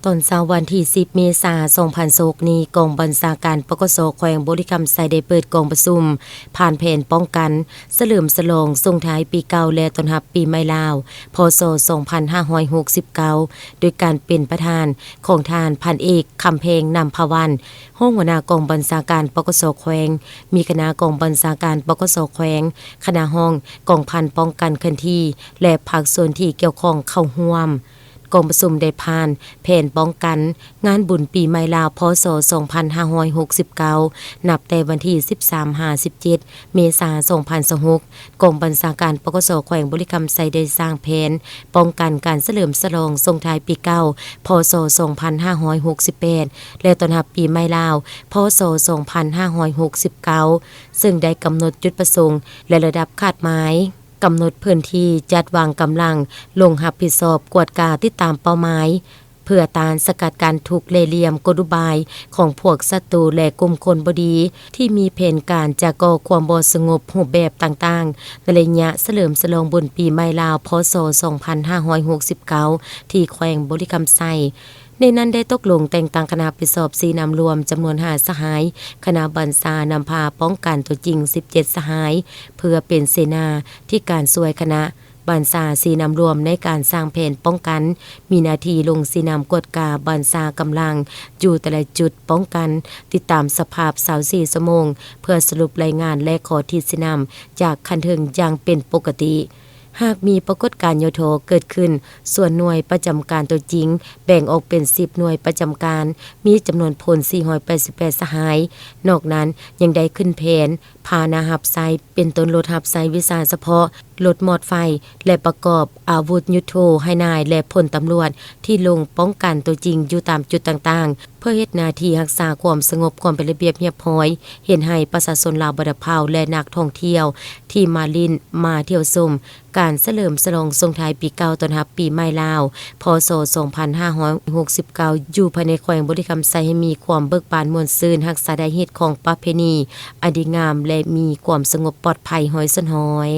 ตอนเช้าวันที่10เมษายน2026นี้กองบัญชาการปกสแขวงบริคำไซได้เปิดกองประชุมผ่านแผนป้องกันเฉลิมฉลองส่งท้ายปีเก่าและต้อนรับปีใหม่ลาวพศ2569โดยการเป็นประธานของทานพันเอกคำเพงนำภวันห้องหัวหน้ากองบัญชาการปกสแขวงมีคณะกองบัญชาการปกสแขวงคณะห้องกองพันป้องกันเคลื่อนที่และภาคส่วนที่เกี่ยวข้องเข้าร่วมกองประชุมได้ผ่านแผนป้องกันงานบุญปีใหม่ลาวพศ2569นับแต่วันที่13-17เมษายน2026กองบัญชาการปกสแขวงบริคำไซได้สร้างแผนป้องกันการเฉลิมฉลองส่งท้ายปีเก่าพศ2568และต้อนรับปีใหม่ลาวพศ2569ซึ่งได้กำหนดจุดประสงค์และระดับคาดหมายกำหนดพื้นที่จัดวางกำลังลงรับผิดชอบกวดกาติดตามเป้าหมายเพื่อต้านสกัดการถูกเล่ห์เหลี่ยมกลอุบายของพวกศัตรูและกลุ่มคนบ่ดีที่มีแผนการจะก่อความบ่สงบรูปแบบต่างๆในระยะเฉลิมฉลองบุญปีใหม่ลาวพศ2569ที่แขวงบริคำไซในนั้นได้ตกลงแต่งตั้งคณะรับผิดชอบ4นำรวมจำนวน5สหายคณะบัญชานำพาป้องกันตัวจริง17สหายเพื่อเป็นเสนาที่การช่วยคณะบัญชา4นำรวมในการสร้างแผนป้องกันมีหน้าที่ลง4นำกวดกาบัญชากำลังอยู่แต่ละจุดป้องกันติดตามสภาพ24ชั่วโมงเพื่อสรุปรายงานและขอทิศนำจากคันถึงอย่างเป็นปกติหากมีปรากฏการณ์โยโทเกิดขึ้นส่วนหน่วยประจำการตัวจริงแบ่งออกเป็น10หน่วยประจำการมีจำนวนพล488สหายนอกนั้นยังได้ขึ้นแผนพาหนะหับไซเป็นต้นรถหับไซวิชาเฉพาะรถมอดไฟและประกอบอาวุธยุทโธให้นายและพลตำรวจที่ลงป้องกันตัวจริงอยู่ตามจุดต่างๆเพื่อเฮ็ดหน้าที่รักษาความสงบความเป็นระเบียบเรียบร้อยเห็นให้ประชาชนลาวบ่ได้พาวและนักท่องเที่ยวที่มาลินมาเที่ยวชมการเฉลิมฉลองส่งท้ายปีเก่าต้อนรับปีใหม่ลาวพศ2569อยู่ภายในแขวงบริคำไซให้มีความเบิกบานม่วนซื่นรักษาได้เฮ็ดของประเพณีอดีงามและมีความสงบปลอดภัยห้อยสนห้อย